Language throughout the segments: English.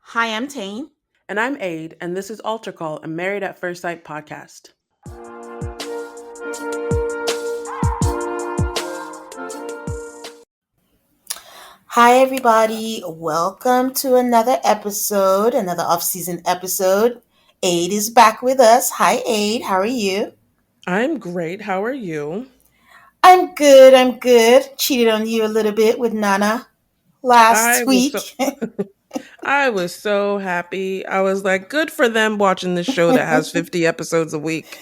Hi, I'm Tane. And I'm Aid, and this is Altar Call, a Married at First Sight podcast. Hi, everybody. Welcome to another episode, another off-season episode. Aid is back with us. Hi, Aid. How are you? I'm great. How are you? I'm good. I'm good. Cheated on you a little bit with Nana I last was so week. I was so happy. I was like, good for them watching this show that has 50 episodes a week.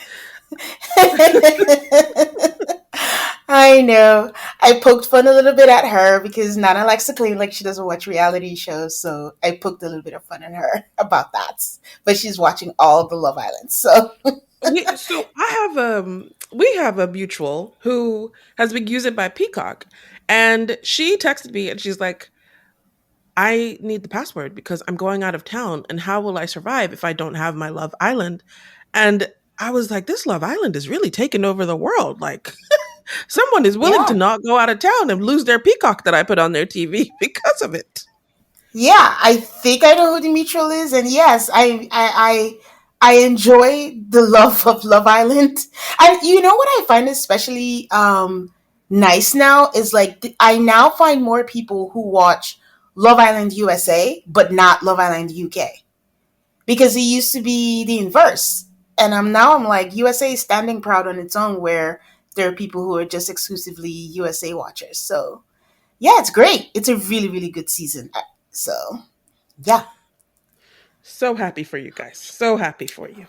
I know. I poked fun a little bit at her because Nana likes to claim like she doesn't watch reality shows. So I poked a little bit of fun at her about that. But she's watching all the Love Island. So We have a mutual who has been used by Peacock, and she texted me and she's like, I need the password because I'm going out of town, and how will I survive if I don't have my Love Island? And I was like, this Love Island is really taking over the world. Like, someone is willing to yeah. not go out of town and lose their peacock that I put on their TV because of it. Yeah, I think I know who the mutual is, and yes, I enjoy the love of Love Island. And you know what I find especially nice now is like I now find more people who watch Love Island USA, but not Love Island UK, because it used to be the inverse, and I'm like USA is standing proud on its own, where there are people who are just exclusively USA watchers. So yeah, it's great. It's a really good season. So yeah. So happy for you guys. So happy for you.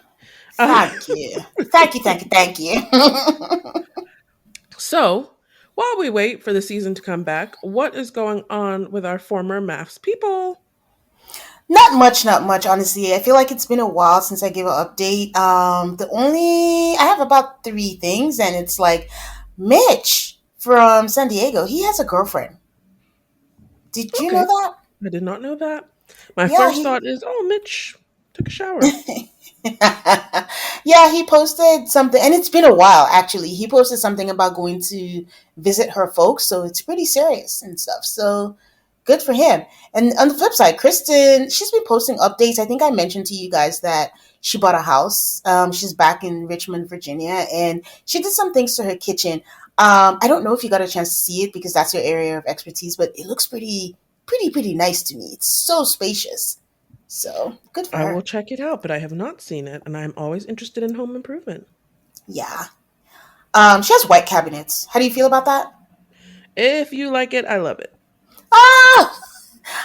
Uh, Thank you. Thank you. so, while we wait for the season to come back, what is going on with our former maths people? Not much, honestly. I feel like it's been a while since I gave an update. I have about three things, and it's like Mitch from San Diego. He has a girlfriend. Did you know Okay, that? I did not know that. My Yeah, first he thought is, oh, Mitch took a shower. yeah, he posted something, and it's been a while actually. He posted something about going to visit her folks, so it's pretty serious and stuff. So good for him. And on the flip side, Kristen, she's been posting updates. I think I mentioned to you guys that she bought a house. She's back in Richmond, Virginia, and she did some things to her kitchen. I don't know if you got a chance to see it because that's your area of expertise, but it looks pretty nice to me. It's so spacious. So good for I will her. check it out, but I have not seen it, and I'm always interested in home improvement. Yeah. She has white cabinets. How do you feel about that? If you like it, I love it. Ah,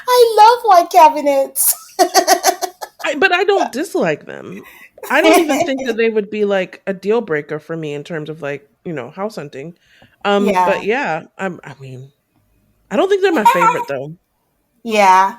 I love white cabinets. But I don't dislike them. I don't even think that they would be like a deal breaker for me in terms of like, house hunting. But Yeah. yeah, I mean, I don't think they're my favorite though. Yeah.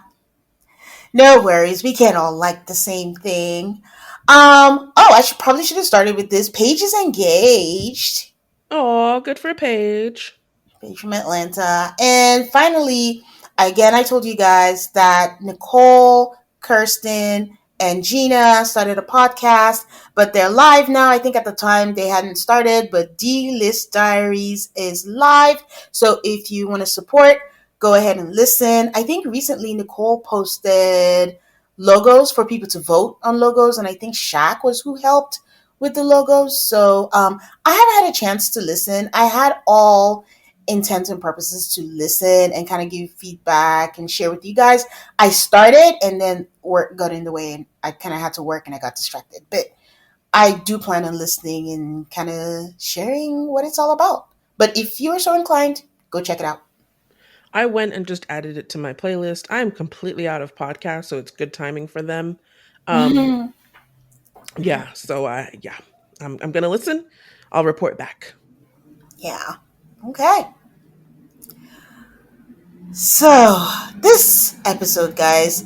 No worries. We can't all like the same thing. Oh, I should probably should have started with this. Paige is engaged. Oh, good for Paige. Paige from Atlanta. And finally, again, I told you guys that Nicole, Kirsten, and Gina started a podcast, but they're live now. I think at the time they hadn't started, but D List Diaries is live. So if you want to support, go ahead and listen. I think recently Nicole posted logos for people to vote on logos, and I think Shaq was who helped with the logos. So I haven't had a chance to listen. I had all intents and purposes to listen and kind of give feedback and share with you guys. I started and then work got in the way and I kind of had to work and I got distracted. But I do plan on listening and kind of sharing what it's all about. But if you are so inclined, go check it out. I went and just added it to my playlist. I am completely out of podcasts, so it's good timing for them. Um, Mhm. yeah, so yeah, I'm gonna listen. I'll report back. Yeah. Okay. So, this episode, guys,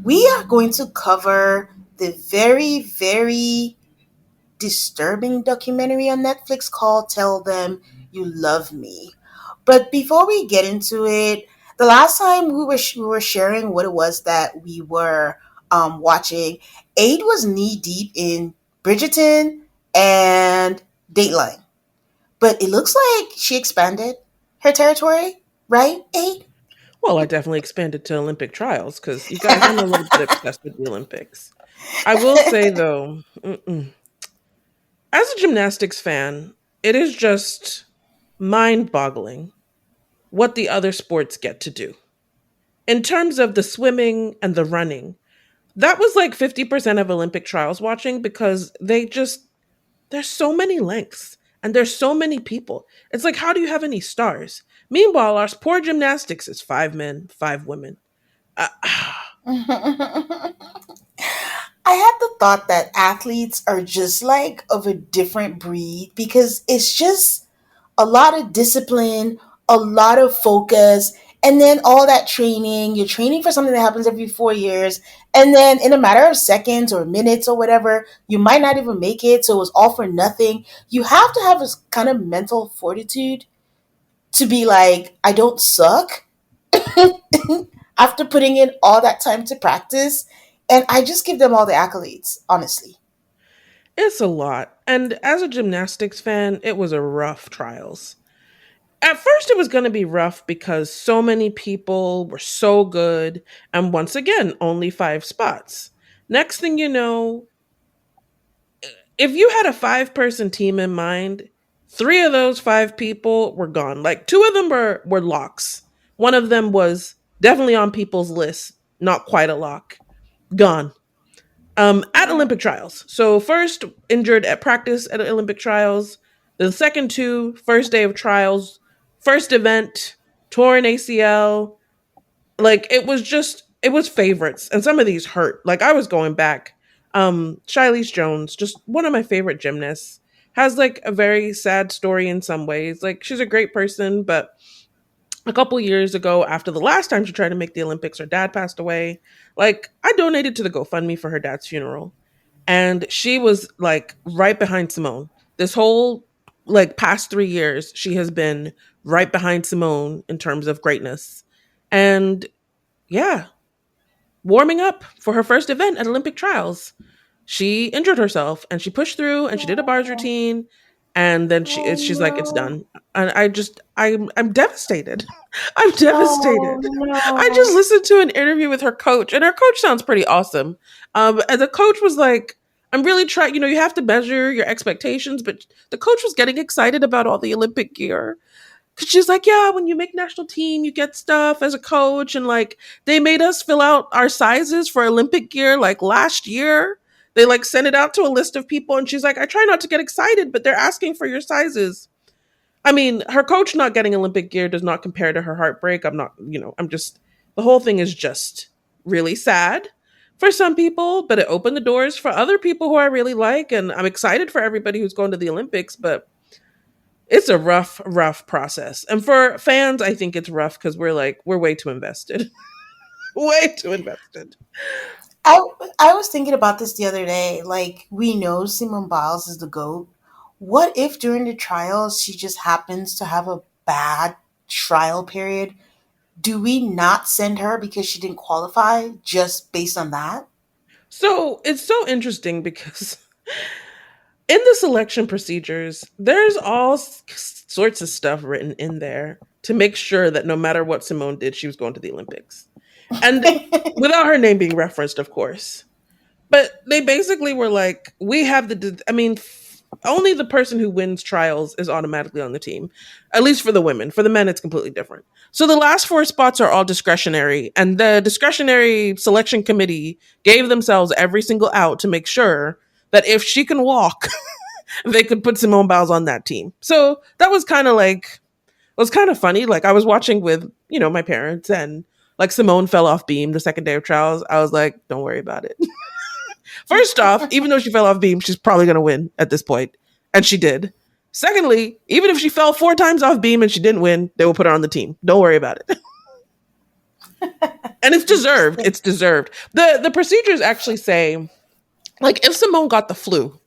we are going to cover the very disturbing documentary on Netflix called Tell Them You Love Me. But before we get into it, the last time we were sharing what it was that we were watching, Aid was knee deep in Bridgerton and Dateline. But it looks like she expanded her territory, right, Aid? Well, I definitely expanded to Olympic trials because you guys, I'm a little bit obsessed with the Olympics. I will say though, as a gymnastics fan, it is just mind boggling what the other sports get to do. In terms of the swimming and the running, that was like 50% of Olympic trials watching because there's so many lengths and there's so many people. It's like, how do you have any stars? Meanwhile, our poor gymnastics is 5 men, 5 women. Uh, I had the thought that athletes are just like of a different breed because it's just a lot of discipline, a lot of focus, and then all that training. You're training for something that happens every 4 years, and then in a matter of seconds or minutes or whatever, you might not even make it. So it was all for nothing. You have to have this kind of mental fortitude to be like, I don't suck after putting in all that time to practice. And I just give them all the accolades, honestly. it's a lot. And as a gymnastics fan, it was a rough trials. At first, it was going to be rough because so many people were so good. And once again, only 5 spots. Next thing you know, if you had a 5 person team in mind, 3 of those 5 people were gone. Like 2 of them were locks. One of them was definitely on people's list, not quite a lock. Gone. At Olympic trials. So first injured at practice at Olympic trials. The second two, first day of trials, first event, torn ACL. Like it was favorites, and some of these hurt. Like I was going back. Shiley's Jones, just one of my favorite gymnasts, has like a very sad story in some ways. Like she's a great person, but a couple years ago, after the last time she tried to make the Olympics, her dad passed away. Like I donated to the GoFundMe for her dad's funeral, and she was like right behind Simone. This whole like past 3 years, she has been right behind Simone in terms of greatness. And yeah, warming up for her first event at Olympic trials, she injured herself and she pushed through and she did a bars Oh, routine, and then oh she's like, it's no. done. And I'm devastated. I'm Oh devastated. I just no. listened to an interview with her coach, and her coach sounds pretty awesome. And the coach was like, I'm really trying, you have to measure your expectations, but the coach was getting excited about all the Olympic gear. Cause she's like, yeah, when you make national team, you get stuff as a coach. And like, they made us fill out our sizes for Olympic gear like last year. They like sent it out to a list of people. And she's like, I try not to get excited, but they're asking for your sizes. I mean, her coach not getting Olympic gear does not compare to her heartbreak. I'm not, I'm just, the whole thing is just really sad for some people, but it opened the doors for other people who I really like. And I'm excited for everybody who's going to the Olympics, but it's a rough process. And for fans, I think it's rough because we're way too invested. Way too invested. I, I was thinking about this the other day. Like, we know Simone Biles is the GOAT. What if during the trials she just happens to have a bad trial period? Do we not send her because she didn't qualify just based on that? So it's so interesting because in the selection procedures, there's all sorts of stuff written in there to make sure that no matter what Simone did, she was going to the Olympics. And without her name being referenced, of course. But they basically were like, we have I mean, only the person who wins trials is automatically on the team, at least for the women. For the men, it's completely different. So the last 4 spots are all discretionary, and the discretionary selection committee gave themselves every single out to make sure that if she can walk, they could put Simone Biles on that team. So that was kind of like, it was kind of funny. Like I was watching with, my parents, and like Simone fell off beam the second day of trials. I was like, don't worry about it. First off, even though she fell off beam, she's probably going to win at this point. And she did. Secondly, even if she fell 4 times off beam and she didn't win, they will put her on the team. Don't worry about it. And it's deserved. Interesting. It's deserved. The procedures actually say, like, if Simone got the flu,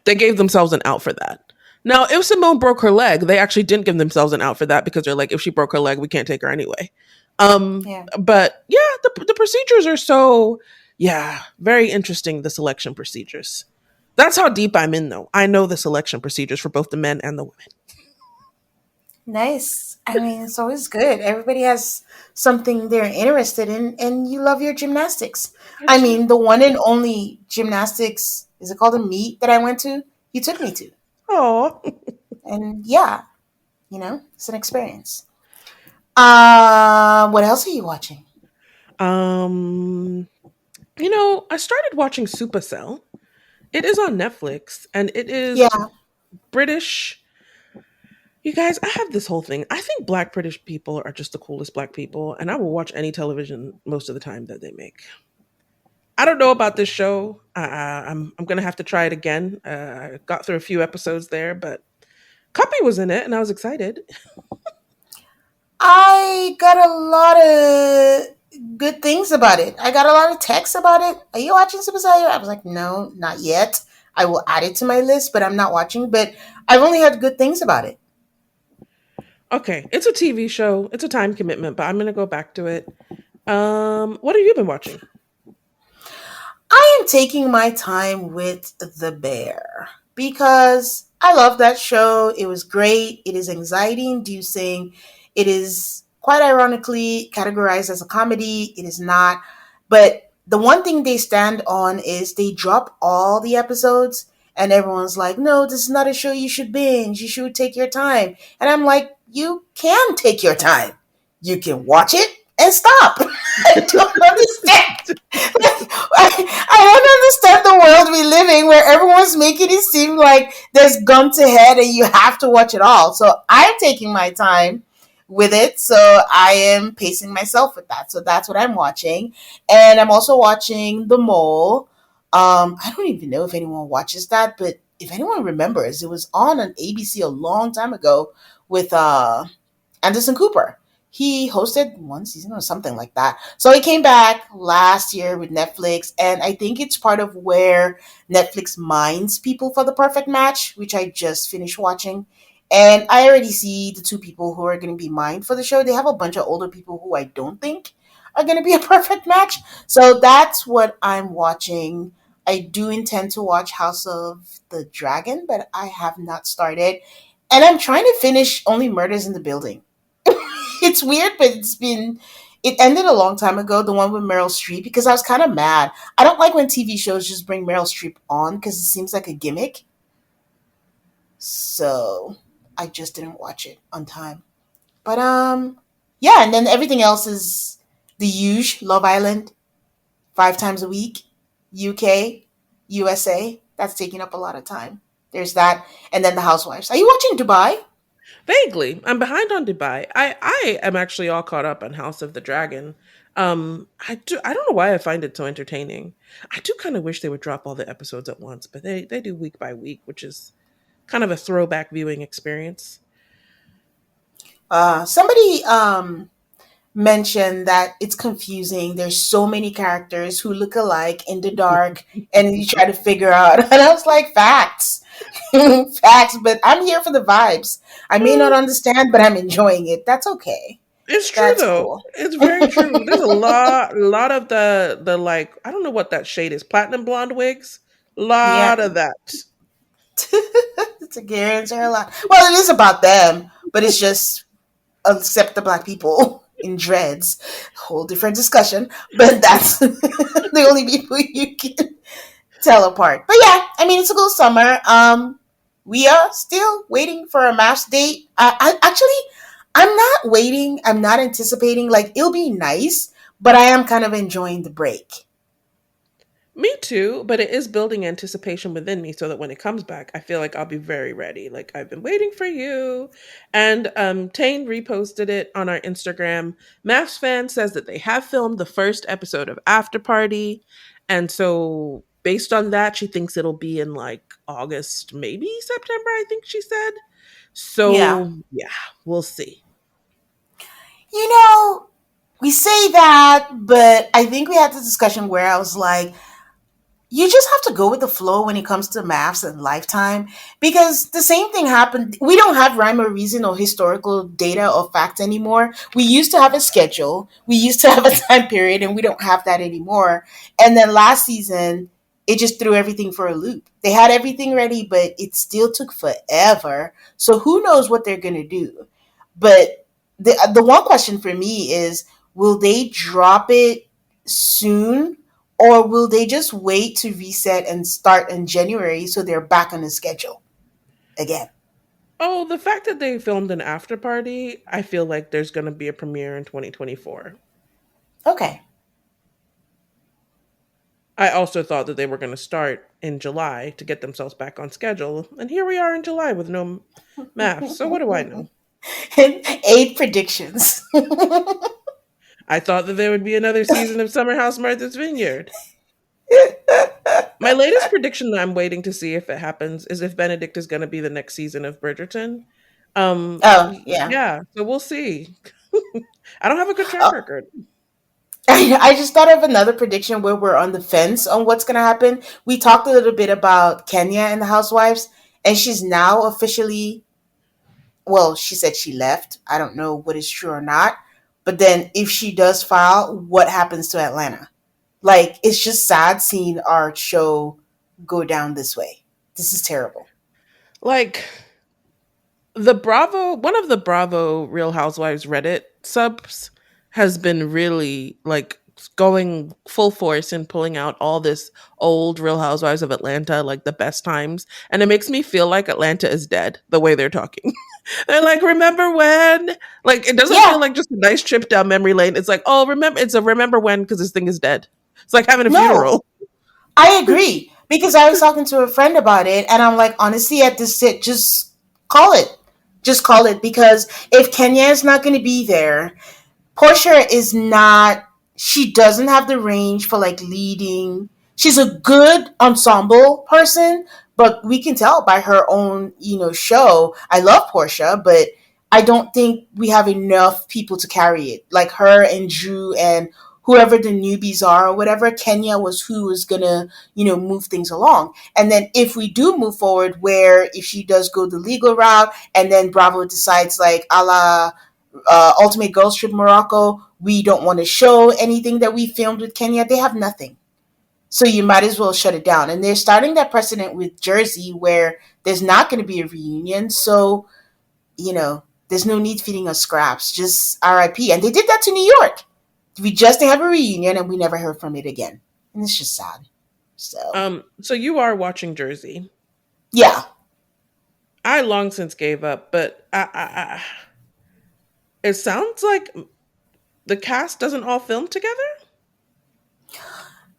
they gave themselves an out for that. Now, if Simone broke her leg, they actually didn't give themselves an out for that because they're like, if she broke her leg, we can't take her anyway. Yeah. But yeah, the procedures are so, yeah, very interesting. The selection procedures. That's how deep I'm in, though. I know the selection procedures for both the men and the women. Nice. I mean, it's always good. Everybody has something they're interested in, and you love your gymnastics. I I do. mean, the one and only gymnastics, is it called a meet that I went to? You took me to. Oh. And yeah, it's an experience. What else are you watching? um, I started watching Supercell. It is on Netflix, and it is Yeah. British. You guys, I have this whole thing. I think Black British people are just the coolest Black people, and I will watch any television most of the time that they make. I don't know about this show. I'm gonna have to try it again. I got through a few episodes there, but Cuppy was in it, and I was excited. I got a lot of good things about it. I got a lot of texts about it. Are you watching Super Saiyan? I was like, no, not yet. I will add it to my list, but I'm not watching. But I've only heard good things about it. Okay, it's a TV show. It's a time commitment, but I'm gonna go back to it. What have you been watching? I am taking my time with The Bear because I love that show. It was great. It is anxiety inducing. It is quite ironically categorized as a comedy. It is not. But the one thing they stand on is they drop all the episodes and everyone's like, no, this is not a show you should binge. You should take your time. And I'm like, you can take your time. You can watch it and stop. I don't understand. I don't understand the world we live in where everyone's making it seem like there's gun to head and you have to watch it all. So I'm taking my time with it. So I am pacing myself with that. So that's what I'm watching. And I'm also watching The Mole. I don't even know if anyone watches that, but if anyone remembers, it was on an ABC a long time ago with Anderson Cooper. He hosted one season or something like that. So he came back last year with Netflix, and I think it's part of where Netflix mines people for the perfect match, which I just finished watching. And I already see the two people who are going to be mined for the show. They have a bunch of older people who I don't think are going to be a perfect match. So that's what I'm watching. I do intend to watch House of the Dragon, but I have not started. And I'm trying to finish Only Murders in the Building. It's weird, but it ended a long time ago, the one with Meryl Streep, because I was kind of mad. I don't like when TV shows just bring Meryl Streep on because it seems like a gimmick. So I just didn't watch it on time. But yeah, and then everything else is the huge Love Island, 5 times a week, UK, USA. That's taking up a lot of time. There's that, and then the Housewives. Are you watching Dubai? Vaguely, I'm behind on Dubai. I am actually all caught up on House of the Dragon. I don't know why I find it so entertaining. I do kind of wish they would drop all the episodes at once, but they do week by week, which is kind of a throwback viewing experience. Somebody mentioned that it's confusing. There's so many characters who look alike in the dark, and you try to figure out. And I was like, facts, facts. But I'm here for the vibes. I may not Mm, understand, but I'm enjoying it. That's okay. it's true That's though. cool. It's very true. There's a lot of the like I don't know what that shade is. Platinum blonde wigs. Yeah, Lot of that. it's a Garens are a lot. Well, it is about them, but it's just except the black people in dreads. Whole different discussion. But that's the only people you can tell apart. But yeah, I mean, it's a cool summer. We are still waiting for a match date. I'm not waiting. I'm not anticipating. Like, it'll be nice, but I am kind of enjoying the break. Me too, but it is building anticipation within me so that when it comes back, I feel like I'll be very ready. Like I've been waiting for you. And Tane reposted it on our Instagram. Maps fan says that they have filmed the first episode of After Party. And so based on that, she thinks it'll be in like August, maybe September, I think she said. Yeah. So yeah, we'll see. You know, we say that, but I think we had this discussion where I was like, you just have to go with the flow when it comes to maths and lifetime because the same thing happened. We don't have rhyme or reason or historical data or fact anymore. We used to have a schedule, we used to have a time period, and we don't have that anymore. And then last season, it just threw everything for a loop. They had everything ready, but it still took forever. So who knows what they're going to do? But the one question for me is, will they drop it soon, or will they just wait to reset and start in January so they're back on the schedule again? Oh, the fact that they filmed an after party, I feel like there's going to be a premiere in 2024. Okay. I also thought that they were going to start in July to get themselves back on schedule, and here we are in July with no math. So what do I know? Eight predictions. I thought that there would be another season of Summer House Martha's Vineyard. My latest prediction that I'm waiting to see if it happens is if Benedict is going to be the next season of Bridgerton. Oh, yeah. Yeah, so we'll see. I don't have a good track Oh, record. I just thought of another prediction where we're on the fence on what's going to happen. We talked a little bit about Kenya and the Housewives, and she's now officially, well, she said she left. I don't know what is true or not. But then if she does file, what happens to Atlanta? Like, it's just sad seeing our show go down this way. This is terrible. Like the Bravo, one of the Bravo Real Housewives Reddit subs has been really like going full force and pulling out all this old Real Housewives of Atlanta, like the best times. And it makes me feel like Atlanta is dead the way they're talking. They're like, remember when? Like, it doesn't feel Yeah, like just a nice trip down memory lane. It's like, oh, remember, it's a remember when because this thing is dead. It's like having a no, funeral. I agree. Because I was talking to a friend about it, and I'm like, honestly, at this sit, just call it. Just call it. Because if Kenya is not going to be there, Portia is not, she doesn't have the range for like leading. She's a good ensemble person, but we can tell by her own, show. I love Portia, but I don't think we have enough people to carry it. Like her and Drew and whoever the newbies are or whatever, Kenya was who was gonna, move things along. And then if we do move forward, where if she does go the legal route and then Bravo decides like a la Ultimate Girls Trip Morocco, we don't want to show anything that we filmed with Kenya. They have nothing. So you might as well shut it down. And they're starting that precedent with Jersey where there's not going to be a reunion. So, there's no need feeding us scraps. Just RIP. And they did that to New York. We just didn't have a reunion and we never heard from it again. And it's just sad. So, So you are watching Jersey. yeah. I long since gave up, but it sounds like the cast doesn't all film together.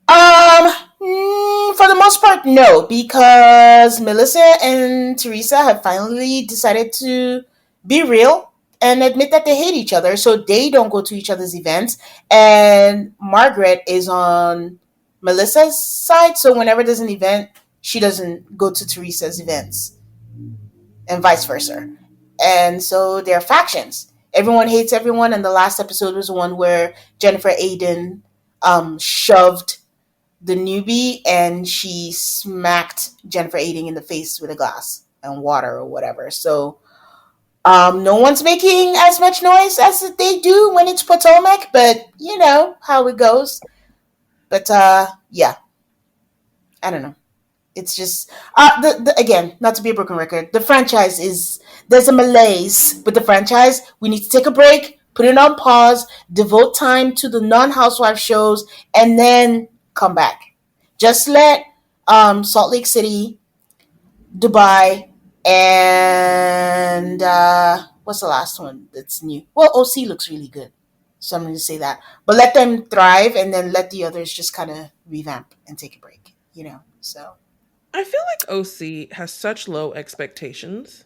For the most part, no, because Melissa and Teresa have finally decided to be real and admit that they hate each other, so they don't go to each other's events. And Margaret is on Melissa's side, so whenever there's an event, she doesn't go to Teresa's events, and vice versa. And so they're factions. Everyone hates everyone, and the last episode was the one where Jennifer Aiden shoved the newbie and she smacked Jennifer Aiding in the face with a glass and water or whatever. So no one's making as much noise as they do when it's Potomac, but you know how it goes. But yeah, I don't know. It's just again, not to be a broken record. The franchise is there's a malaise with the franchise. We need to take a break, put it on pause, devote time to the non-housewife shows, and then come back. Just let Salt Lake City, Dubai, and what's the last one that's new? Well, OC looks really good, so I'm going to say that. But let them thrive, and then let the others just kind of revamp and take a break. So I feel like OC has such low expectations.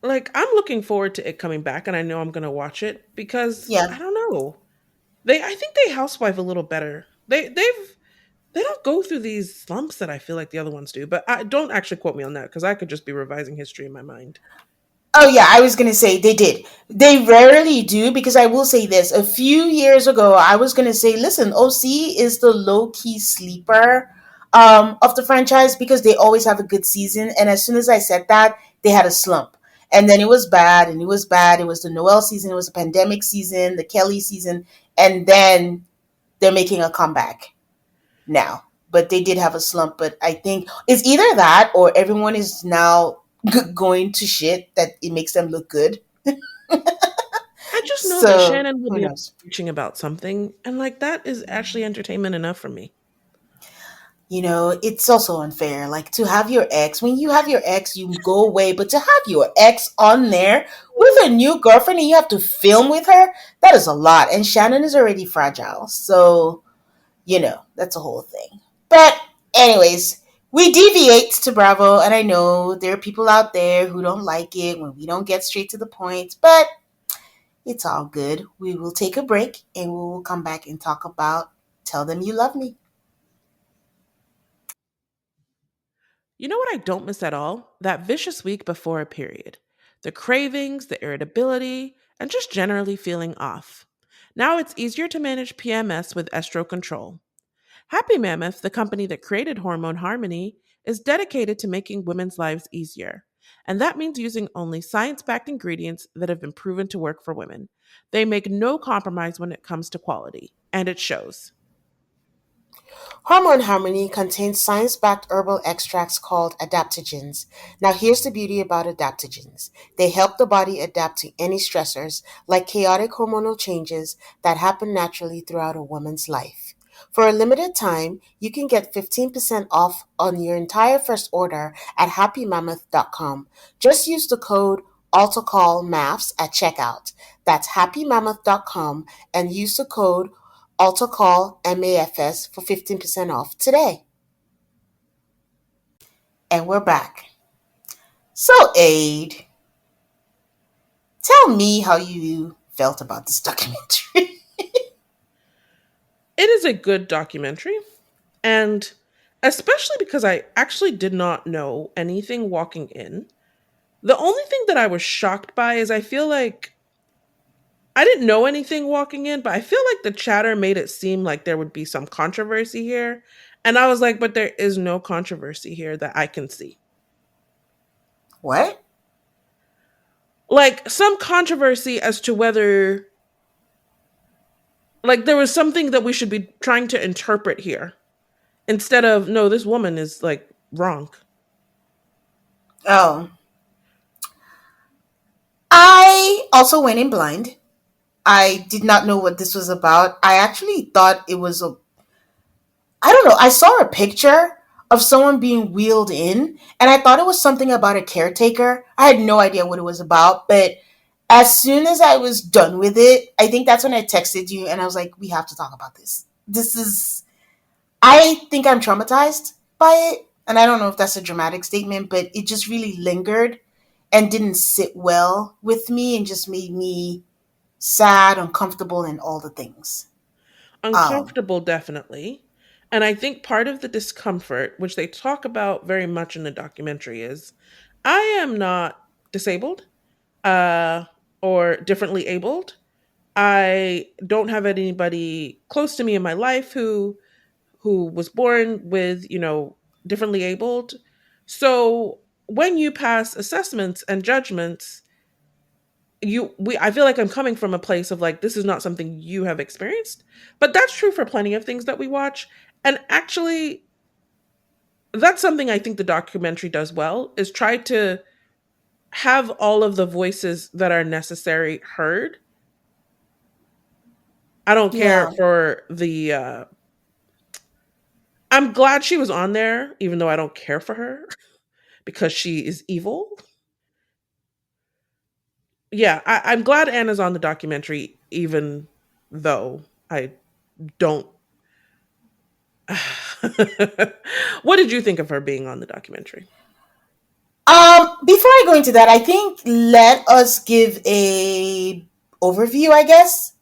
Like I'm looking forward to it coming back, and I know I'm gonna watch it because yeah. I don't know. I think they housewife a little better. They don't go through these slumps that I feel like the other ones do. But I don't actually quote me on that because I could just be revising history in my mind. Oh yeah, I was gonna say they did. They rarely do because I will say this. A few years ago, I was gonna say, listen, OC is the low key sleeper of the franchise because they always have a good season. And as soon as I said that, they had a slump. And then it was bad, and it was bad. It was the Noel season, it was the pandemic season, the Kelly season, and then they're making a comeback now. But they did have a slump. But I think it's either that or everyone is now going to shit that it makes them look good. I just know that So Shannon will who be knows? preaching about something, and like that is actually entertainment enough for me. It's also unfair. Like to have your ex, when you have your ex, you go away, but to have your ex on there with a new girlfriend and you have to film with her, that is a lot. And Shannon is already fragile. So, that's a whole thing. But, anyways, we deviate to Bravo, and I know there are people out there who don't like it when we don't get straight to the point, but it's all good. We will take a break and we will come back and talk about Tell Them You Love Me. You know what I don't miss at all? That vicious week before a period. The cravings, the irritability, and just generally feeling off. Now it's easier to manage PMS with estro control. Happy Mammoth, the company that created Hormone Harmony, is dedicated to making women's lives easier. And that means using only science backed ingredients that have been proven to work for women. They make no compromise when it comes to quality, and it shows. Hormone Harmony contains science backed herbal extracts called adaptogens. Now, here's the beauty about adaptogens they help the body adapt to any stressors, like chaotic hormonal changes that happen naturally throughout a woman's life. For a limited time, you can get 15% off on your entire first order at happymammoth.com. Just use the code AltaCallMAFS at checkout. That's happymammoth.com and use the code also call MAFS for 15% off today. And we're back. So, Aid, tell me how you felt about this documentary. It is a good documentary, and especially because I actually did not know anything walking in. The only thing that I was shocked by is I feel like I didn't know anything walking in, but I feel like the chatter made it seem like there would be some controversy here. And I was like, but there is no controversy here that I can see. What? Like some controversy as to whether, like, there was something that we should be trying to interpret here instead of, no, this woman is like wrong. Oh, I also went in blind. I did not know what this was about. I actually thought it was I don't know. I saw a picture of someone being wheeled in, and I thought it was something about a caretaker. I had no idea what it was about, but as soon as I was done with it, I think that's when I texted you and I was like, we have to talk about this. I think I'm traumatized by it. And I don't know if that's a dramatic statement, but it just really lingered and didn't sit well with me and just made me sad, uncomfortable, and all the things. Um, Uncomfortable, definitely. And I think part of the discomfort, which they talk about very much in the documentary, is I am not disabled uh, or differently abled. I don't have anybody close to me in my life who was born with, differently abled. So when you pass assessments and judgments, I feel like I'm coming from a place of like this is not something you have experienced. But that's true for plenty of things that we watch. And actually that's something I think the documentary does well is try to have all of the voices that are necessary heard. I don't care yeah. for the I'm glad she was on there, even though I don't care for her because she is evil. Yeah, I'm glad Anna's on the documentary, even though I don't. What did you think of her being on the documentary? Before I go into that, I think let us give a overview, I guess,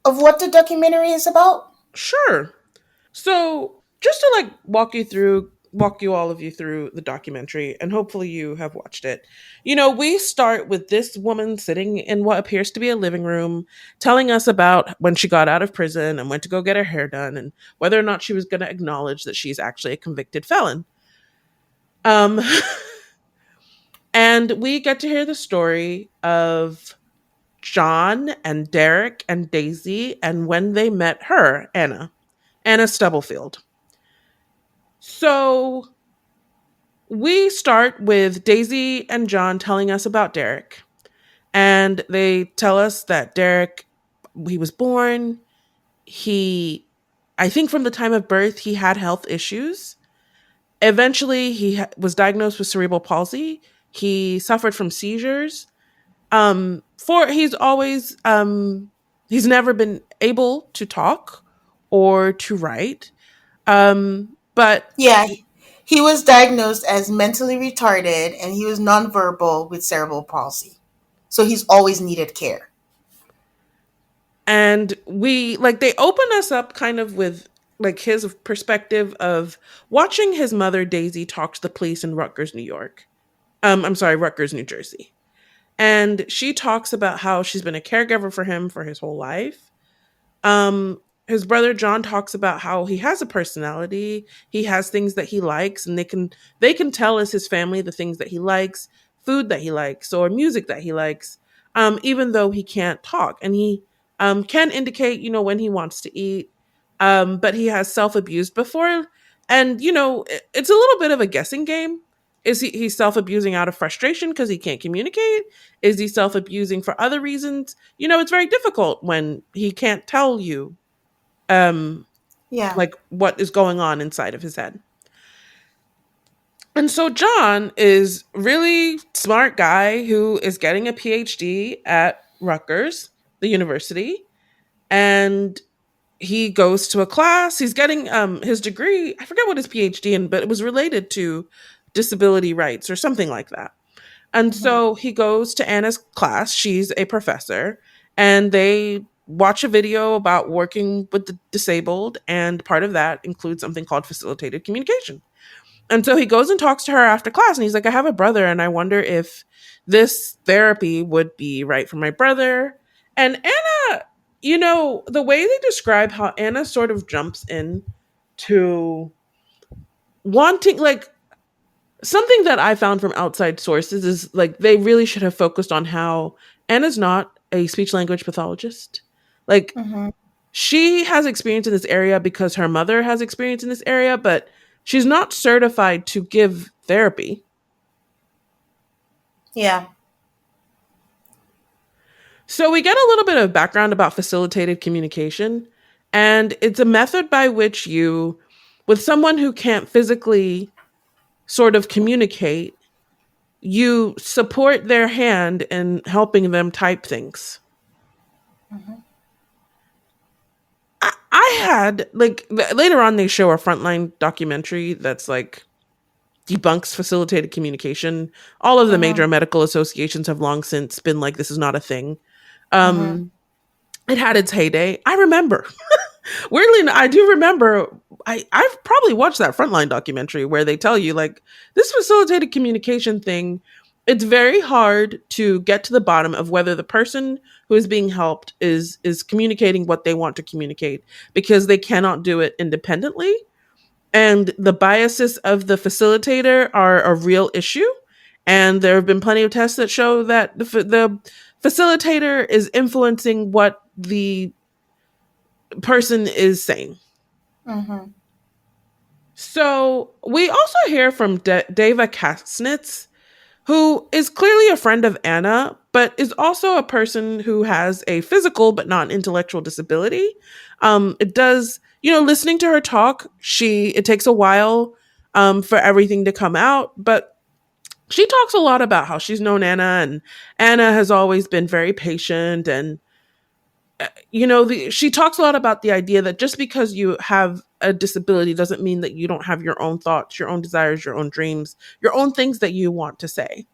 of what the documentary is about. Sure. So, just to like walk you all of you through the documentary, and hopefully you have watched it. We start with this woman sitting in what appears to be a living room, telling us about when she got out of prison and went to go get her hair done, and whether or not she was going to acknowledge that she's actually a convicted felon. Um, and we get to hear the story of John and Derek and Daisy, and when they met her, Anna Stubblefield. So we start with Daisy and John telling us about Derek. And they tell us that Derek, he was born, he, I think from the time of birth, he had health issues. Eventually, was diagnosed with cerebral palsy. He suffered from seizures. For he's never been able to talk or to write. But Yeah, he was diagnosed as mentally retarded and he was nonverbal with cerebral palsy. So he's always needed care. and we like they open us up kind of with like his perspective of watching his mother Daisy talk to the police in Rutgers, New York. I'm sorry, Rutgers, New Jersey. And she talks about how she's been a caregiver for him for his whole life. His brother John talks about how he has a personality, he has things that he likes, and they can tell as his family the things that he likes, food that he likes, or music that he likes, even though he can't talk. And he can indicate, when he wants to eat. But he has self-abused before, and it's a little bit of a guessing game. Is he's self-abusing out of frustration because he can't communicate? Is he self-abusing for other reasons? It's very difficult when he can't tell you um Yeah. like what is going on inside of his head. And so John is really smart guy who is getting a PhD at Rutgers, the university, and he goes to a class. He's getting his degree. I forget what his PhD in, but it was related to disability rights or something like that. And Hmm. so he goes to Anna's class. She's a professor, and they watch a video about working with the disabled. And part of that includes something called facilitated communication. And so he goes and talks to her after class, and he's like, I have a brother, and I wonder if this therapy would be right for my brother. And Anna, the way they describe how Anna sort of jumps in to wanting, like, something that I found from outside sources is like they really should have focused on how Anna's not a speech language pathologist. Like Hmm. she has experience in this area because her mother has experience in this area, but she's not certified to give therapy. Yeah. So we get a little bit of background about facilitated communication, and it's a method by which you, with someone who can't physically sort of communicate, you support their hand in helping them type things. Hmm. I had like later on they show a frontline documentary that's like debunks facilitated communication. All of the Hmm. major medical associations have long since been like this is not a thing. Hmm. Um it had its heyday. I remember. Weirdly, I do remember. I've probably watched that Frontline documentary where they tell you like this facilitated communication thing. It's very hard to get to the bottom of whether the person who is being helped is communicating what they want to communicate because they cannot do it independently, and the biases of the facilitator are a real issue. And there have been plenty of tests that show that the facilitator is influencing what the person is saying. Hmm. So we also hear from Deva Kasnitz, who is clearly a friend of Anna, but is also a person who has a physical but not intellectual disability. It does, listening to her talk, it takes a while for everything to come out, but she talks a lot about how she's known Anna, and Anna has always been very patient. And she talks a lot about the idea that just because you have a disability doesn't mean that you don't have your own thoughts, your own desires, your own dreams, your own things that you want to say.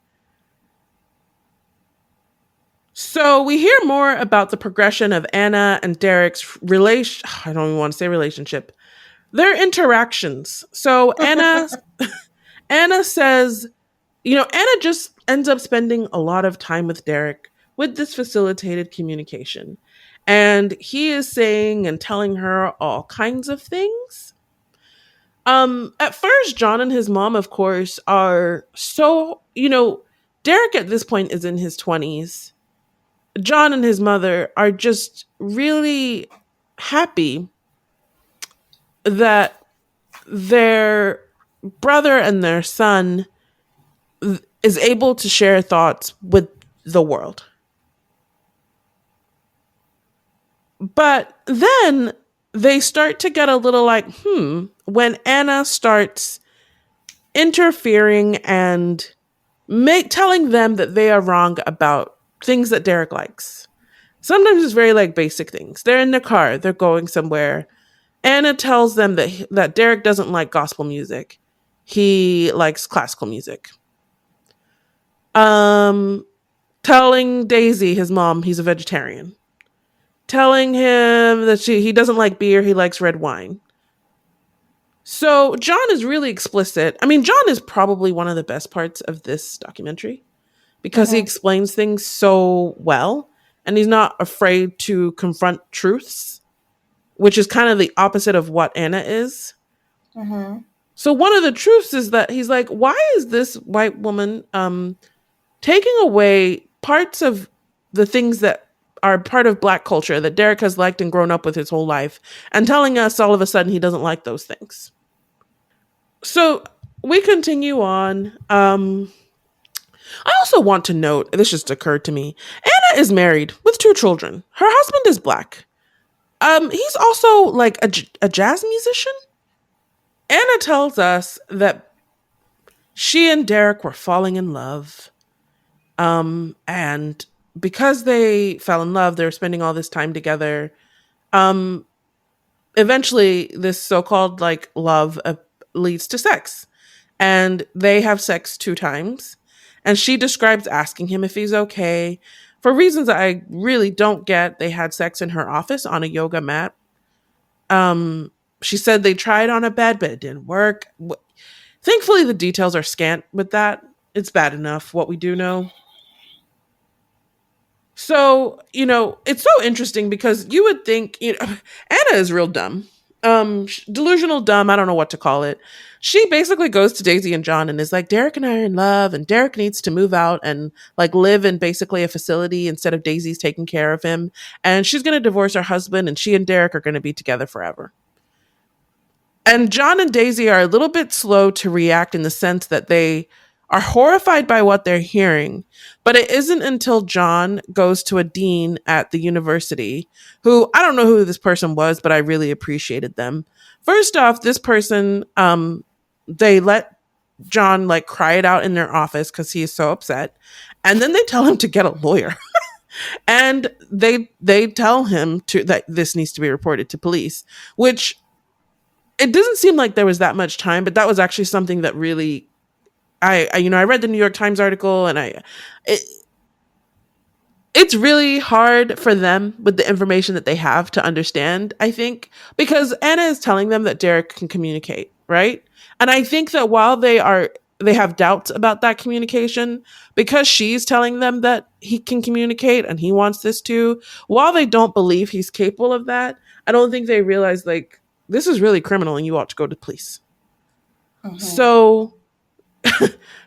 So we hear more about the progression of Anna and Derek's relation. I don't even want to say relationship. Their interactions. So Anna says, Anna just ends up spending a lot of time with Derek with this facilitated communication. And he is saying and telling her all kinds of things. At first, John and his mom, of course, are so, Derek at this point is in his 20s. John and his mother are just really happy that their brother and their son is able to share thoughts with the world. But then they start to get a little like, when Anna starts interfering and telling them that they are wrong about things that Derek likes. Sometimes it's very like basic things. They're in the car, they're going somewhere. Anna tells them that Derek doesn't like gospel music. He likes classical music. Um Telling Daisy, his mom, he's a vegetarian. Telling him that he doesn't like beer, he likes red wine. So John is really explicit. I mean, John is probably one of the best parts of this documentary because he Mm-hmm. explains things so well and he's not afraid to confront truths, which is kind of the opposite of what Anna is. Mm-hmm. So one of the truths is that he's like, why is this white woman taking away parts of the things that are part of black culture that Derek has liked and grown up with his whole life and telling us all of a sudden he doesn't like those things. So we continue on. I also want to note, this just occurred to me, Anna is married with two children. Her husband is black. He's also like a jazz musician. Anna tells us that she and Derek were falling in love. And because they fell in love, they were spending all this time together. Um, Eventually, this so-called like love leads to sex, and they have sex two times. And she describes asking him if he's okay for reasons that I really don't get. They had sex in her office on a yoga mat. Um, she said they tried on a bed, but it didn't work. Thankfully, the details are scant with that. It's bad enough what we do know. So, it's so interesting because you would think, Anna is real dumb. Delusional dumb, I don't know what to call it. She basically goes to Daisy and John and is like, Derek and I are in love, and Derek needs to move out and like live in basically a facility instead of Daisy's taking care of him. And she's going to divorce her husband, and she and Derek are going to be together forever. And John and Daisy are a little bit slow to react in the sense that they are horrified by what they're hearing. But it isn't until John goes to a dean at the university, who I don't know who this person was, but I really appreciated them. First off, this person, they let John like cry it out in their office because he is so upset. And then they tell him to get a lawyer. And they tell him to that this needs to be reported to police, which it doesn't seem like there was that much time, but that was actually something that really I read the New York Times article, and it, it's really hard for them with the information that they have to understand, I think, because Anna is telling them that Derek can communicate, right? And I think that while they have doubts about that communication because she's telling them that he can communicate and he wants this too, while they don't believe he's capable of that, I don't think they realize like this is really criminal and you ought to go to police. Mm-hmm. So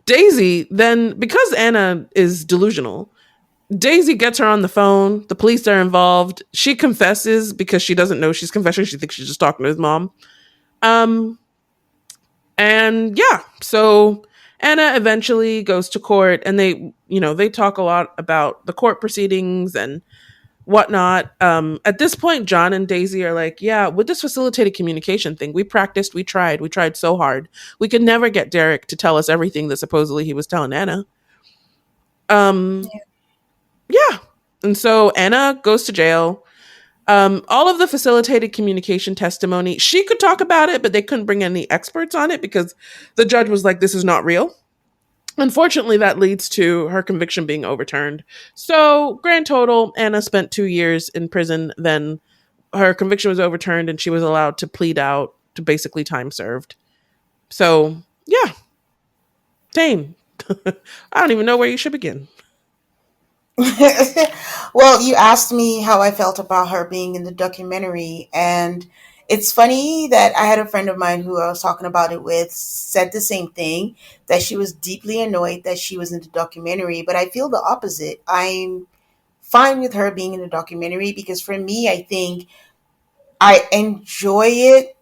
Daisy then, because Anna is delusional, Daisy gets her on the phone. The police are involved. She confesses because she doesn't know she's confessing. She thinks she's just talking to his mom. Um, and yeah, so Anna eventually goes to court, and they talk a lot about the court proceedings and whatnot. At this point, John and Daisy are like, yeah, with this facilitated communication thing, we practiced, we tried so hard. We could never get Derek to tell us everything that supposedly he was telling Anna. Um, yeah. And so Anna goes to jail. All of the facilitated communication testimony, she could talk about it, but they couldn't bring any experts on it because the judge was like, this is not real. Unfortunately, that leads to her conviction being overturned. So, grand total, Anna spent 2 years in prison. Then her conviction was overturned and she was allowed to plead out to basically time served. So, yeah, Tane. I don't even know where you should begin. Well, you asked me how I felt about her being in the documentary, and it's funny that I had a friend of mine who I was talking about it with said the same thing, that she was deeply annoyed that she was in the documentary, but I feel the opposite. I'm fine with her being in the documentary because for me, I think I enjoy it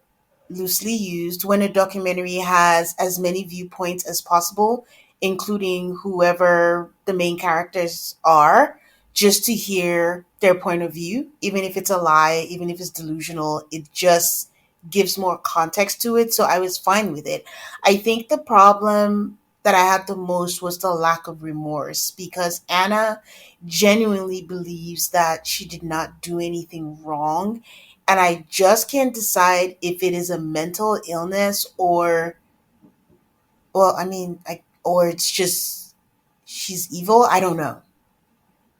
loosely used when a documentary has as many viewpoints as possible, including whoever the main characters are, just to hear their point of view, even if it's a lie, even if it's delusional. It just gives more context to it. So I was fine with it. I think the problem that I had the most was the lack of remorse, because Anna genuinely believes that she did not do anything wrong. And I just can't decide if it is a mental illness or, well, I mean, or it's just she's evil. I don't know,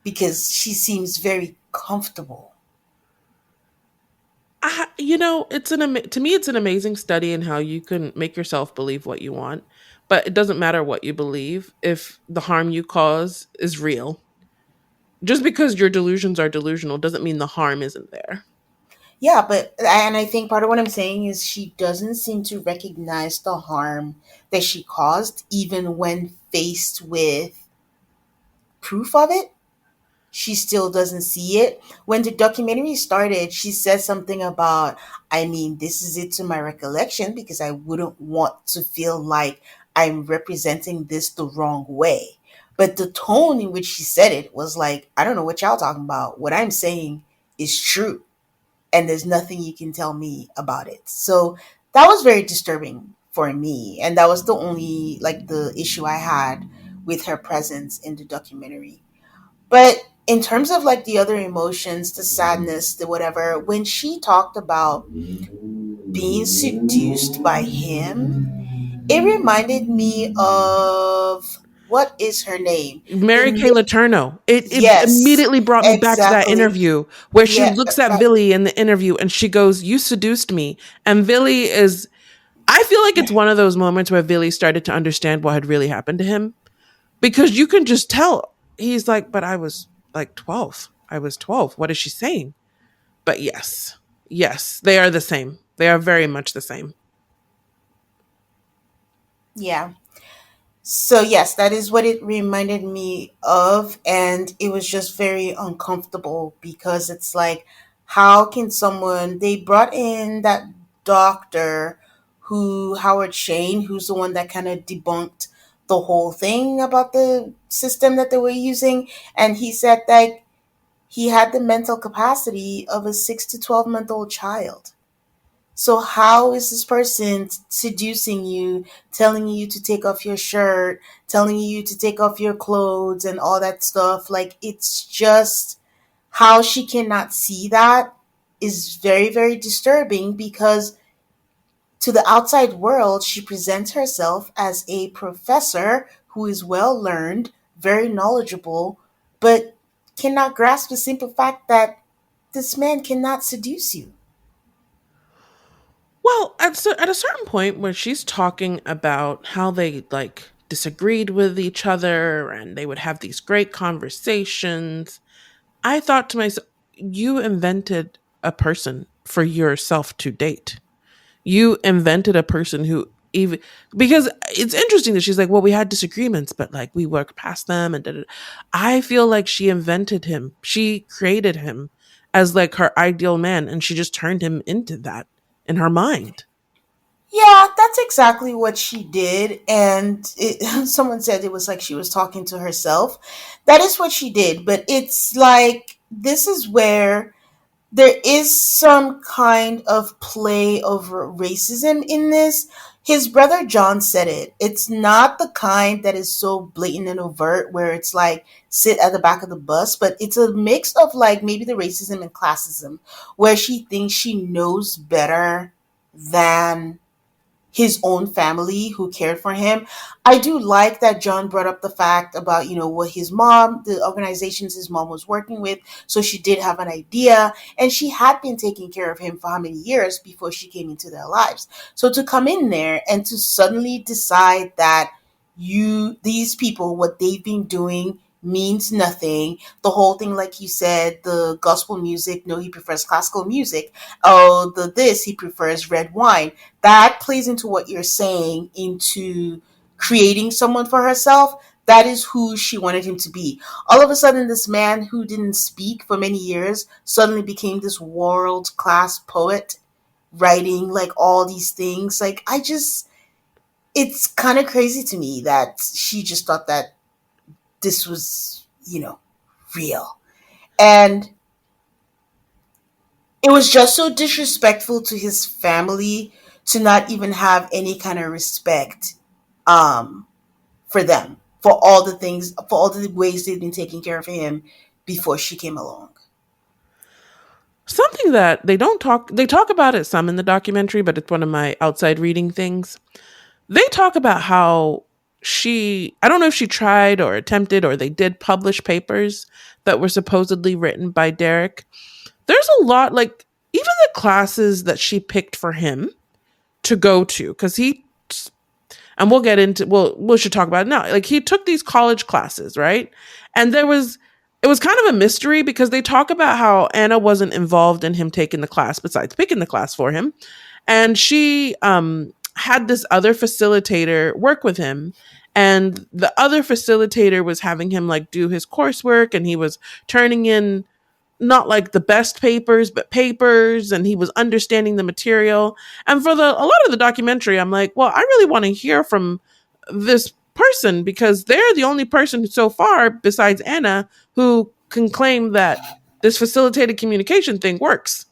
because she seems very comfortable. To me, it's an amazing study in how you can make yourself believe what you want, but it doesn't matter what you believe if the harm you cause is real. Just because your delusions are delusional doesn't mean the harm isn't there. Yeah, but and I think part of what I'm saying is she doesn't seem to recognize the harm that she caused, even when faced with proof of it. She still doesn't see it. When the documentary started, she said something about, I mean, this is it to my recollection, because I wouldn't want to feel like I'm representing this the wrong way. But the tone in which she said it was like, I don't know what y'all talking about. What I'm saying is true, and there's nothing you can tell me about it. So that was very disturbing for me, and that was the only, like, the issue I had with her presence in the documentary. But in terms of like the other emotions, the sadness, the whatever, when she talked about being seduced by him, it reminded me of, what is her name? Mary Kay The Letourneau. It Yes, immediately brought me back to that exactly. interview where she Yeah, looks at Billy in the interview and she goes, "You seduced me." And Billy is, I feel like it's one of those moments where Billy started to understand what had really happened to him, because you can just tell. He's like, "But I was like 12. I was 12. What is she saying?" But yes, yes, they are the same. They are very much the same. yeah. So yes, that is what it reminded me of, and it was just very uncomfortable, because it's like, how can someone, they brought in that doctor, who, Howard Shane, who's the one that kind of debunked the whole thing about the system that they were using, and he said that he had the mental capacity of a 6 to 12-month-old child. So how is this person seducing you, telling you to take off your shirt, telling you to take off your clothes and all that stuff? Like, it's just, how she cannot see that is very, very disturbing, because to the outside world, she presents herself as a professor who is well learned, very knowledgeable, but cannot grasp the simple fact that this man cannot seduce you. Well, at a certain point where she's talking about how they like disagreed with each other and they would have these great conversations, I thought to myself, you invented a person for yourself to date. You invented a person who, even because it's interesting that she's like, well, we had disagreements, but like we worked past them and da-da-da. I feel like she invented him. She created him as like her ideal man, and she just turned him into that in her mind. Yeah, that's exactly what she did. And someone said it was like she was talking to herself. That is what she did. But it's like, this is where there is some kind of play over racism in this. His brother John said it. It's not the kind that is so blatant and overt where it's like sit at the back of the bus, but it's a mix of like maybe the racism and classism, where she thinks she knows better than his own family who cared for him. I do like that John brought up the fact about, what his mom, the organizations his mom was working with. So she did have an idea, and she had been taking care of him for how many years before she came into their lives. So to come in there and to suddenly decide that these people, what they've been doing means nothing. The whole thing, like you said, the gospel music, no, he prefers classical music. Oh, the this, he prefers red wine. That plays into what you're saying, into creating someone for herself. That is who she wanted him to be. All of a sudden, this man who didn't speak for many years suddenly became this world class poet, writing like all these things. Like, it's kind of crazy to me that she just thought that this was, real. And It was just so disrespectful to his family to not even have any kind of respect um, for them, for all the things, for all the ways they've been taking care of him before she came along. Something that they talk about it some in the documentary, but it's one of my outside reading things. They talk about how I don't know if she tried or attempted or they did publish papers that were supposedly written by Derek. There's a lot, like, even the classes that she picked for him to go to, because and we'll get into we should talk about it now. Like, he took these college classes, right? And it was kind of a mystery because they talk about how Anna wasn't involved in him taking the class besides picking the class for him. And she had this other facilitator work with him, and the other facilitator was having him like do his coursework, and he was turning in not like the best papers, but papers, and he was understanding the material. And for a lot of the documentary, I'm like, well, I really want to hear from this person because they're the only person so far besides Anna who can claim that this facilitated communication thing works.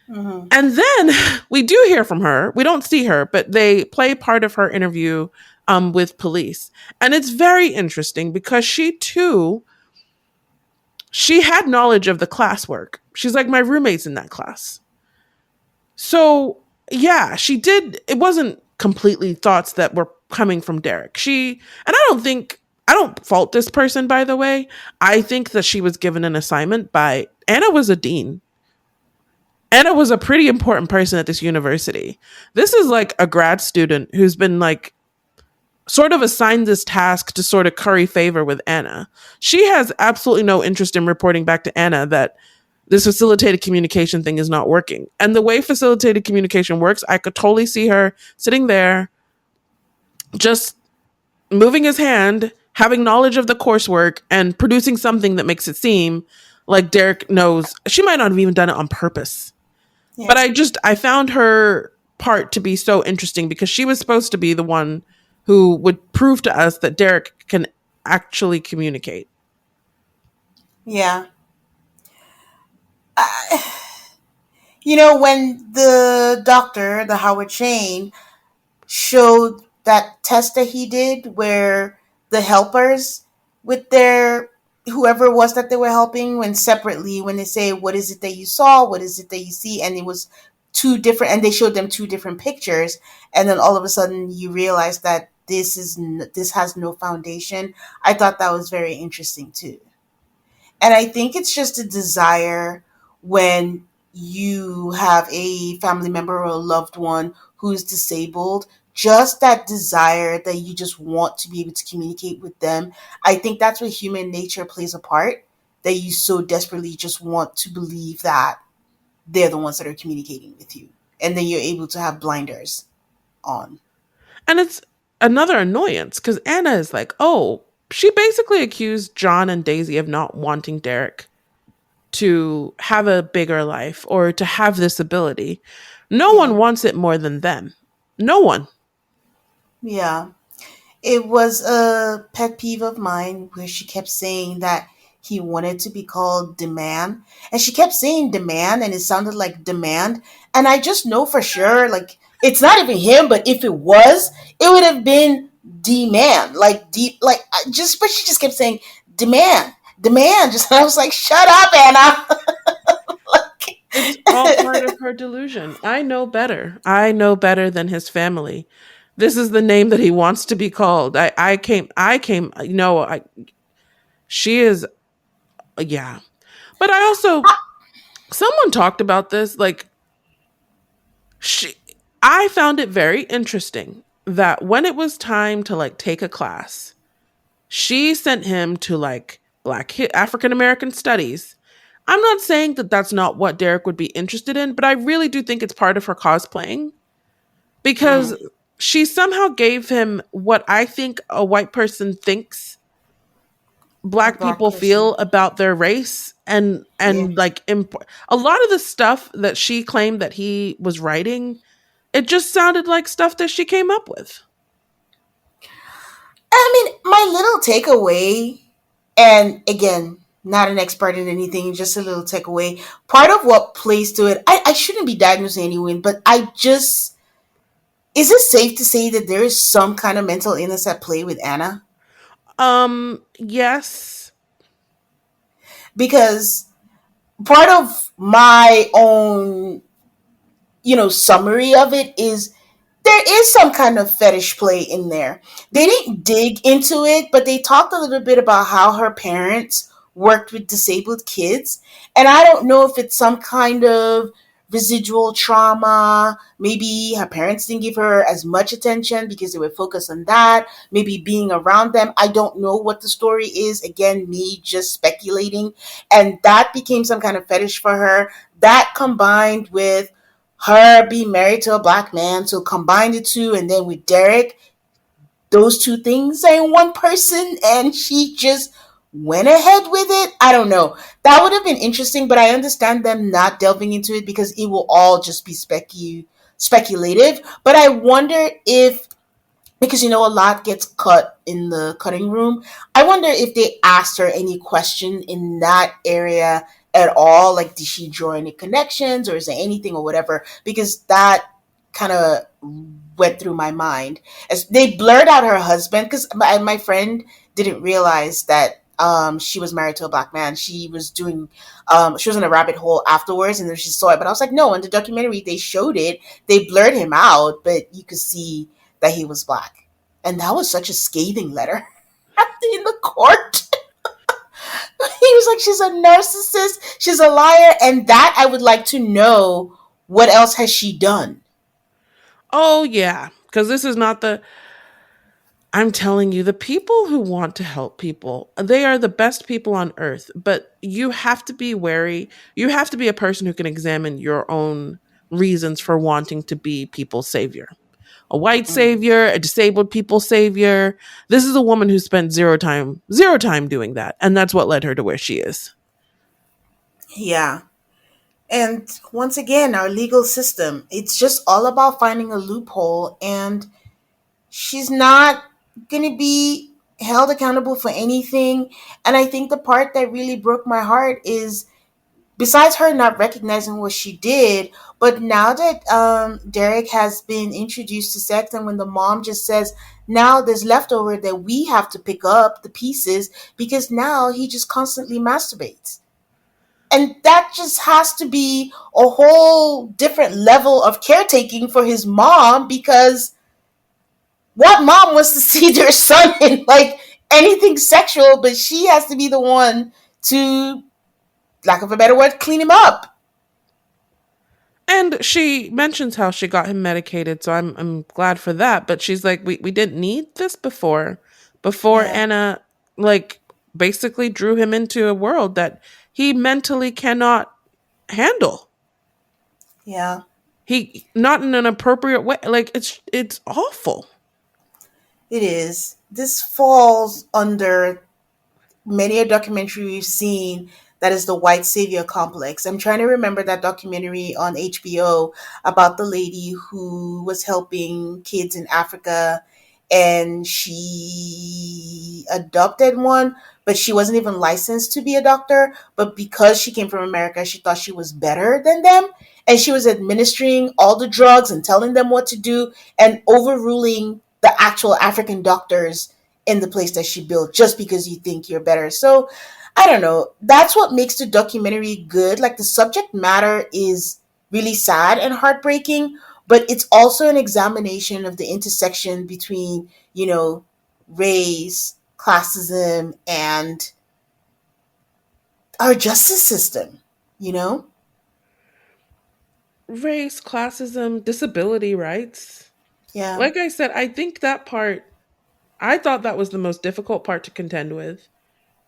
Mm-hmm. And then we do hear from her. We don't see her, but they play part of her interview with police. And it's very interesting because she had knowledge of the classwork. She's like, my roommate's in that class. So, yeah, she did. It wasn't completely thoughts that were coming from Derek. And I don't fault this person, by the way. I think that she was given an assignment by Anna was a dean. Anna was a pretty important person at this university. This is like a grad student who's been like sort of assigned this task to sort of curry favor with Anna. She has absolutely no interest in reporting back to Anna that this facilitated communication thing is not working. And the way facilitated communication works, I could totally see her sitting there, just moving his hand, having knowledge of the coursework, and producing something that makes it seem like Derek knows. She might not have even done it on purpose. But Yeah. I found her part to be so interesting because she was supposed to be the one who would prove to us that Derek can actually communicate. Yeah. When the doctor, the Howard Shane, showed that test that he did where the helpers with their whoever it was that they were helping when separately when they say what is it that you saw, what is it that you see, and it was two different, and they showed them two different pictures, and then all of a sudden you realize that this has no foundation. I thought that was very interesting too. And I think it's just a desire when you have a family member or a loved one who's disabled, just that desire that you just want to be able to communicate with them. I think that's where human nature plays a part, that you so desperately just want to believe that they're the ones that are communicating with you. And then you're able to have blinders on. And it's another annoyance because Anna is like, oh, she basically accused John and Daisy of not wanting Derek to have a bigger life or to have this ability. No Yeah. one wants it more than them. No one. Yeah. It was a pet peeve of mine where she kept saying that he wanted to be called Demand. And she kept saying demand and it sounded like demand. And I just know for sure, like, it's not even him, but if it was, it would have been demand. Like, deep, like, but she just kept saying demand, demand. Just, I was like, shut up, Anna. It's all part of her delusion. I know better. I know better than his family. This is the name that he wants to be called. She is, yeah. But I also, someone talked about this, like, she, I found it very interesting that when it was time to like take a class, she sent him to like African American studies. I'm not saying that that's not what Derek would be interested in, but I really do think it's part of her cosplaying because Mm, she somehow gave him what I think a white person thinks a black black people person. feel about their race, and Yeah. like a lot of the stuff that she claimed that he was writing, it just sounded like stuff that she came up with. I mean, my little takeaway, and again, not an expert in anything, just a little takeaway. Part of what plays to it, I shouldn't be diagnosing anyone, but I just, is it safe to say that there is some kind of mental illness at play with Anna? Yes. Because part of my own, summary of it is there is some kind of fetish play in there. They didn't dig into it, but they talked a little bit about how her parents worked with disabled kids. And I don't know if it's some kind of residual trauma. Maybe her parents didn't give her as much attention because they were focused on that. Maybe being around them. I don't know what the story is. Again, me just speculating. And that became some kind of fetish for her. That combined with her being married to a black man, so combine the two, and then with Derek, those two things are in one person, and she just went ahead with it. I don't know. That would have been interesting, but I understand them not delving into it because it will all just be speculative. But I wonder if, because a lot gets cut in the cutting room. I wonder if they asked her any question in that area at all. Like, did she draw any connections, or is there anything or whatever? Because that kind of went through my mind as they blurred out her husband. Because my friend didn't realize that she was married to a black man. She was in a rabbit hole afterwards, and then she saw it. But I was like, no, in the documentary they showed it. They blurred him out, but you could see that he was black. And that was such a scathing letter in the court. He was like, she's a narcissist, she's a liar, and that I would like to know what else has she done. Oh, yeah. Because this is not the. I'm telling you, the people who want to help people, they are the best people on earth. But you have to be wary. You have to be a person who can examine your own reasons for wanting to be people's savior. A white Mm, savior, a disabled people savior. This is a woman who spent zero time doing that. And that's what led her to where she is. yeah. And once again, our legal system, it's just all about finding a loophole, and she's not going to be held accountable for anything. And I think the part that really broke my heart is, besides her not recognizing what she did, but now that Derek has been introduced to sex, and when the mom just says, now there's leftover that we have to pick up the pieces because now he just constantly masturbates. And that just has to be a whole different level of caretaking for his mom, because what mom wants to see their son in like anything sexual, but she has to be the one to, lack of a better word, clean him up. And she mentions how she got him medicated, so I'm glad for that. But she's like, we didn't need this before. Before Yeah. Anna like basically drew him into a world that he mentally cannot handle. Yeah, He not in an appropriate way. Like it's awful. it is. This falls under many a documentary we've seen that is the white savior complex. I'm trying to remember that documentary on HBO about the lady who was helping kids in Africa, and she adopted one, but she wasn't even licensed to be a doctor. But because she came from America, she thought she was better than them. And she was administering all the drugs and telling them what to do and overruling the actual African doctors in the place that she built just because you think you're better. So I don't know. That's what makes the documentary good. Like, the subject matter is really sad and heartbreaking, but it's also an examination of the intersection between, race, classism, and our justice system, you know? Race, classism, disability rights. Yeah. Like I said, I think that part I thought that was the most difficult part to contend with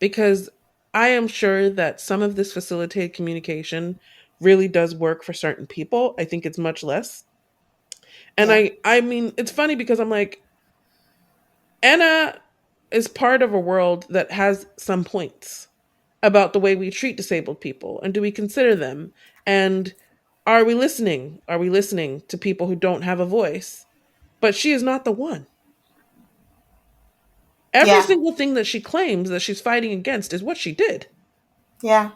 because I am sure that some of this facilitated communication really does work for certain people. I think it's much less. And Yeah. I mean, it's funny because I'm like Anna is part of a world that has some points about the way we treat disabled people and do we consider them and are we listening? Are we listening to people who don't have a voice? But she is not the one. Every Yeah. single thing that she claims that she's fighting against is what she did. Yeah,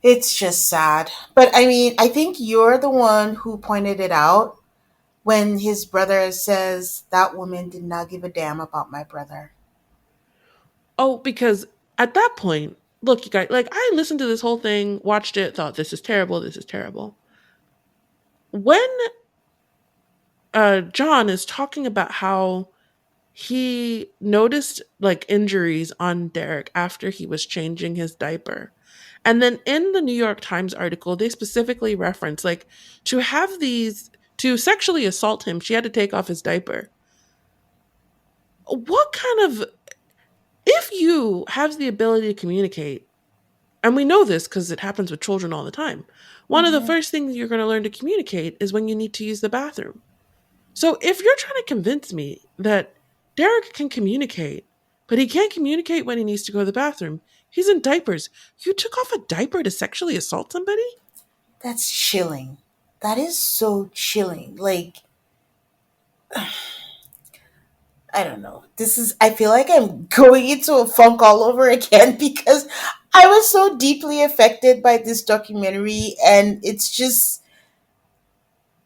it's just sad. But I mean, I think you're the one who pointed it out when his brother says that woman did not give a damn about my brother. Oh, because at that point, look, you guys, like I listened to this whole thing, watched it, thought this is terrible, this is terrible. When John is talking about how he noticed like injuries on Derek after he was changing his diaper. And then in the New York Times article, they specifically reference like to have these to sexually assault him, she had to take off his diaper. What kind of if you have the ability to communicate, and we know this because it happens with children all the time, one of the Hmm. first things you're going to learn to communicate is when you need to use the bathroom. So if you're trying to convince me that Derek can communicate, but he can't communicate when he needs to go to the bathroom, he's in diapers. You took off a diaper to sexually assault somebody? That's chilling. That is so chilling. Like, I don't know. I feel like I'm going into a funk all over again because I was so deeply affected by this documentary. And it's just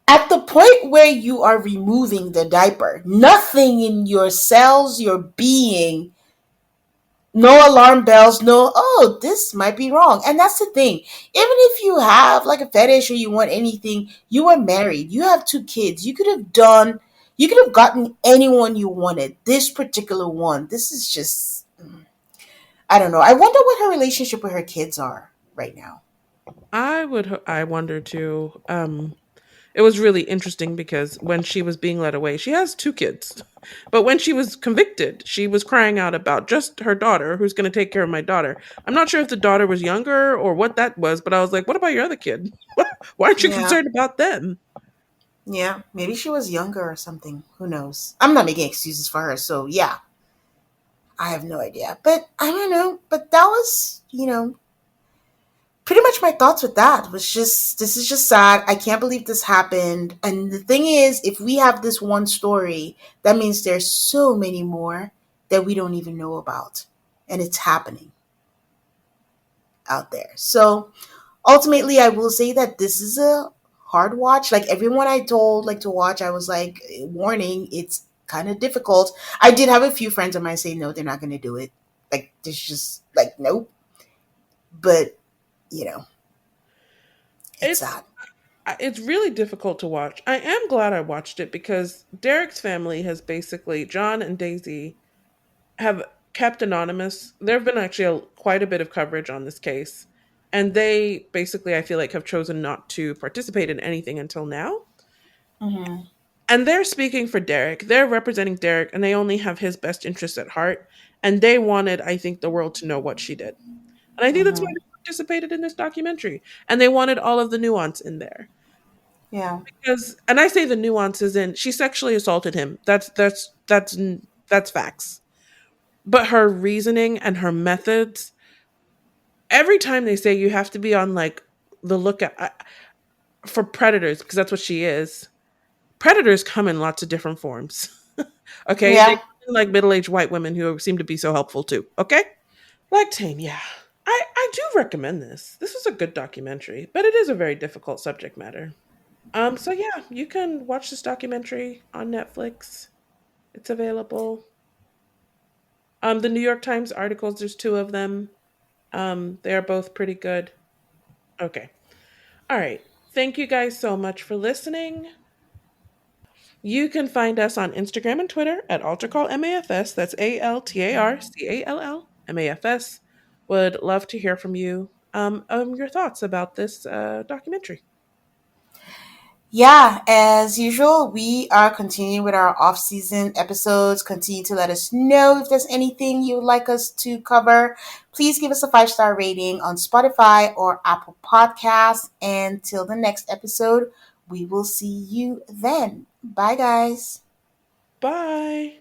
at the point where you are removing the diaper, nothing in your cells, your being, no alarm bells, no, oh, this might be wrong. And that's the thing. Even if you have like a fetish or you want anything, you are married, you have two kids, you could have gotten anyone you wanted. This particular one, this is just, I don't know. I wonder what her relationship with her kids are right now. I wonder too. It was really interesting because when she was being led away, she has two kids. But when she was convicted, she was crying out about just her daughter, who's going to take care of my daughter. I'm not sure if the daughter was younger or what that was, but I was like, what about your other kid? Why aren't you Yeah. concerned about them? Yeah. Maybe she was younger or something. Who knows? I'm not making excuses for her. So, yeah, I have no idea. But I don't know. But that was, pretty much my thoughts with that was just this is just sad. I can't believe this happened. And the thing is, if we have this one story, that means there's so many more that we don't even know about. And it's happening out there. So ultimately I will say that this is a hard watch. Like everyone I told like to watch, I was like, warning, it's kind of difficult. I did have a few friends of mine say no, they're not gonna do it. Like there's just like nope. But you know, it's It's sad. it's really difficult to watch. I am glad I watched it because Derek's family has basically John and Daisy have kept anonymous. There have been actually quite a bit of coverage on this case, and they basically, I feel like, have chosen not to participate in anything until now. Hmm. And they're speaking for Derek. They're representing Derek, and they only have his best interests at heart. And they wanted, I think, the world to know what she did. And I think that's why Hmm. they participated in this documentary. And they wanted all of the nuance in there. Yeah. Because, and I say the nuances in, she sexually assaulted him. That's facts. But her reasoning and her methods, every time they say you have to be on like the lookout for predators, because that's what she is. Predators come in lots of different forms. Okay, they Yeah. come in like middle-aged white women who seem to be so helpful too. Okay, Lactane, yeah. I do recommend this. This was a good documentary, but it is a very difficult subject matter. So yeah, you can watch this documentary on Netflix. It's available. The New York Times articles, there's two of them. They are both pretty good. Okay. All right. Thank you guys so much for listening. You can find us on Instagram and Twitter at AltarCallMAFS. That's ALTARCALLMAFS. Would love to hear from you. Your thoughts about this documentary. Yeah, as usual, we are continuing with our off-season episodes. Continue to let us know if there's anything you would like us to cover. Please give us a 5-star rating on Spotify or Apple Podcasts. And till the next episode, we will see you then. Bye, guys. Bye.